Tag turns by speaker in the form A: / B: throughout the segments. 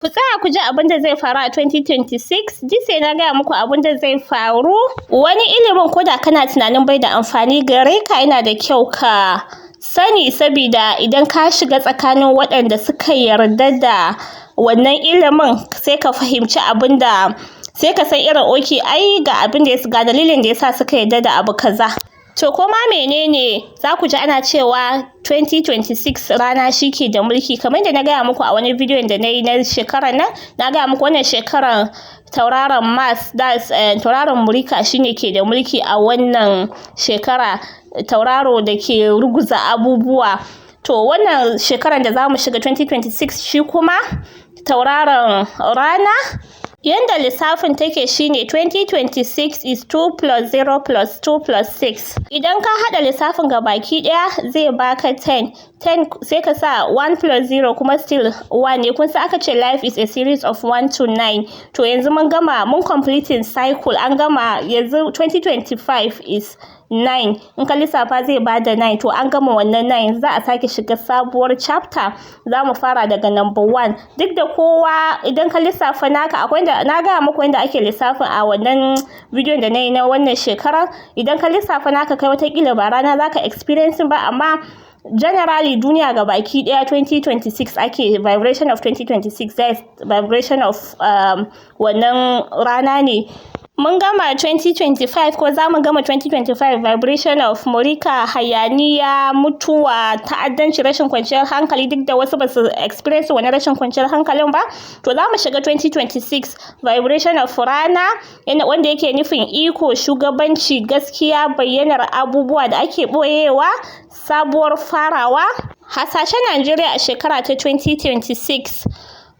A: Ku tsaya ku ji abin da zai faru a 2026, ji sai na gaya muku abin da zai faru. Wani ilimin ko da kana tunanin bai da amfani gare ka, yana da kyau ka sani, sabida idan ka shiga tsakanin waɗanda suka yarda da wannan ilimin sai ka fahimci abin da sai ka san irin oke ai ga abin da ga dalilin da yasa suka yarda da abu kaza. To ko ma menene za ku ji ana cewa 2026 rana shi ke da mulki, kamar da na gaya muku a wani bidiyon da na yi na shekarar nan, na gaya muku wannan shekarar tauraron Mars, tauraron Murika shine ke da mulki a wannan shekara, tauraro da ke ruguza abubuwa. To wannan shekarar da za mu shiga 2026 shi kuma tauraron rana, yanda lissafin take shine 2026 is 2 plus 0 plus 2 plus 6. Idan ka haɗa lissafin gabaki ɗaya zai baka 10 sai ka sa 1 plus 0 kuma still 1 ne. Kun san aka ce life is a series of 1 to 9. To yanzu mun gama, mun completing cycle, an gama. Yanzu 2025 is 9, in ka lissafa zai bada 9. To an gama wannan 9, za a sake shiga sabuwar chapter. Za mu fara daga number 1. Duk da kowa idan ka lissafa naka, akwai da na gaya muku yadda ake lissafin a wannan bidiyon da na yi na wannan shekarar. Idan ka lissafa naka kai watakila ba rana za ka experience ba, amma generally duniya ga baki daya 2026 ake vibration of 2026, that is vibration of wannan rana ne. Mun gama 2025 ko za mu gama 2025 vibration of Murika, hayaniya, mutuwa, ta'addanci, rashin kwanciyar hankali, duk da wasu ba su experience wani rashin kwanciyar hankalin ba. To za mu shiga 2026 vibration of rana, wanda yake nufin iko, shugabanci, gaskiya, bayyanar abubuwa da ake ɓoyewa, sabuwar farawa. Hasashen Najeriya a shekara ta 2026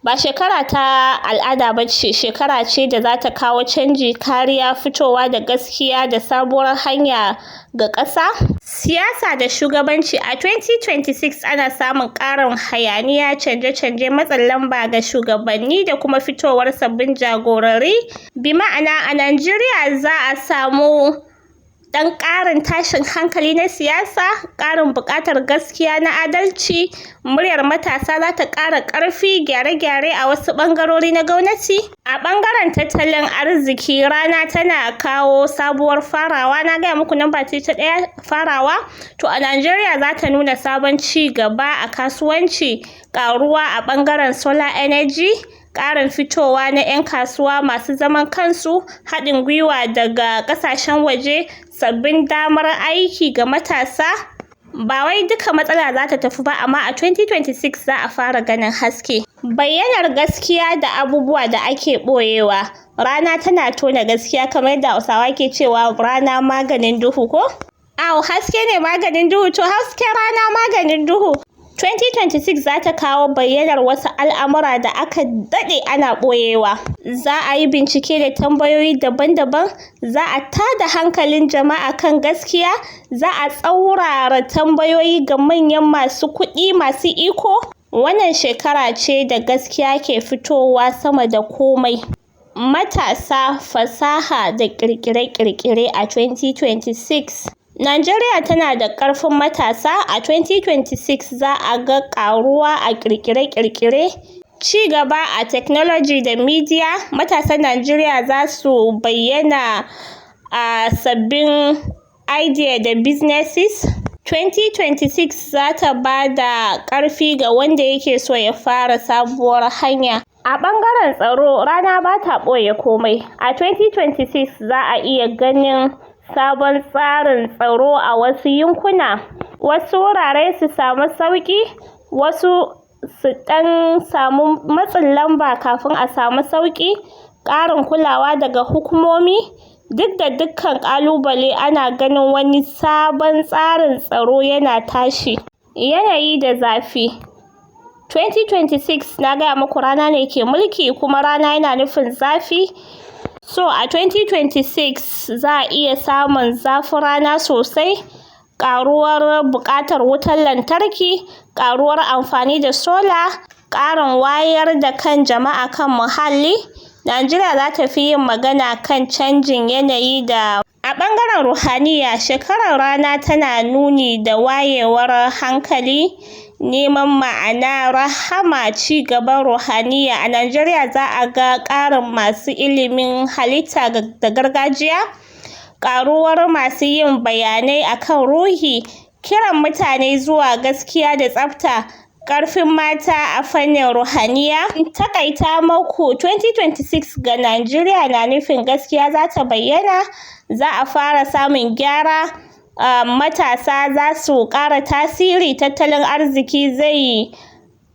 A: ba shekara ta al'ada ba ce, shekara ce da za ta kawo canji, kariya, fitowa da gaskiya da sabuwar hanya ga ƙasa. Siyasa da shugabanci a 2026 ana samun ƙarin hayaniya, canje-canje, matsin lamba ga shugabanni da kuma fitowar sabbin jagorori. Bi ma'ana a Najeriya za a samu ɗan ƙarin tashin hankali na siyasa, ƙarin buƙatar gaskiya na adalci, muryar matasa za ta ƙara ƙarfi, gyare-gyare a wasu ɓangarori na gwamnati. A ɓangaren tattalin arziki, rana tana kawo sabuwar farawa. Na gaya muku namba ce ta ɗaya, farawa. To a Najeriya za ta nuna sabon ci gaba a kasuwanci, ƙaruwa a ɓangaren solar energy, ƙarin fitowa na 'yan kasuwa masu zaman kansu, haɗin gwiwa daga ƙasashen waje, sabbin damar aiki ga matasa. Ba wai duka matsala za ta tafi ba, amma a 2026 za a fara ganin haske. Bayyanar gaskiya da abubuwa da ake ɓoyewa. Rana tana tona gaskiya, kamar yadda Hausawa ke cewa rana maganin duhu ko? Haske ne maganin duhu, to hasken rana maganin duhu. 2026 za ta kawo bayyanar wasu al'amura da aka daɗe ana ɓoyewa. Za a yi bincike da tambayoyi daban-daban, za a tada hankalin jama'a kan gaskiya, za a tsaurara tambayoyi ga manyan masu kuɗi, masu iko. Wannan shekara ce da gaskiya ke fitowa sama da komai. Matasa, fasaha da ƙirƙire-ƙirƙire a 2026. Najeriya tana da ƙarfin matasa. A 2026 za a ga ƙaruwa a ƙirƙire-ƙirƙire, ci gaba a technology da media. Matasan Najeriya za su bayyana a sabbin idea da businesses. 2026 za ta ba da ƙarfi ga wanda yake so ya fara sabuwar hanya. A ɓangaren tsaro, rana ba ta ɓoye komai. A 2026 za a iya ganin sabon tsarin tsaro a wasu yankuna. Wasu wurare su samu sauƙi, wasu su ɗan samu matsin lamba kafin a samu sauƙi. Ƙarin kulawa daga hukumomi. Duk da dukkan ƙalubale, ana ganin wani sabon tsarin tsaro yana tashi. Yanayi da zafi. 2026 na gaya muku rana ne ke mulki, kuma rana yana nufin zafi. So a 2026 za a iya samun zafin rana sosai, ƙaruwar buƙatar wutar lantarki, ƙaruwar amfani da sola, ƙarin wayar da kan jama'a kan muhalli. Najeriya za ta fi yin magana kan canjin yanayi da. A ɓangaren ruhaniya, shekarar rana tana nuni da wayewar hankali, neman ma'ana, rahama, ci gaban ruhaniya. A Najeriya za a ga ƙarin masu ilimin halitta da gargajiya, ƙaruwar masu yin bayanai akan ruhi, kiran mutane zuwa gaskiya da tsafta, ƙarfin mata a fannin ruhaniya. Takaita maku 2026 ga Najeriya na nufin gaskiya za ta bayyana, za a fara samun gyara, matasa za su ƙara tasiri, tattalin arziki zai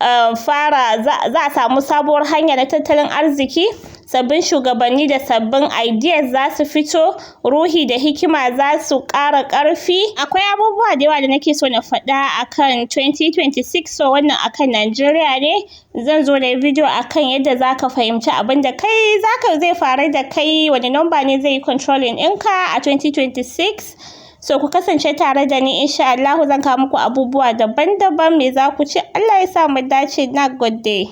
A: za a samu sabuwar hanya na tattalin arziki, sabbin shugabanni da sabbin ideas za su fito, ruhi da hikima za su ƙara ƙarfi. Akwai abubuwa da yawa da nake so na faɗa akan 2026, so wannan akan Najeriya ne. Zan zo da bidiyo akan yadda za ka fahimci abin da kai zai faru da kai, wani number ne zai yi controlling ɗinka a 2026. So ku kasance tare da ni, insha Allah zan kawo muku abubuwa daban-daban. Me za ku ce? Allah ya sa mu dace. Na gode.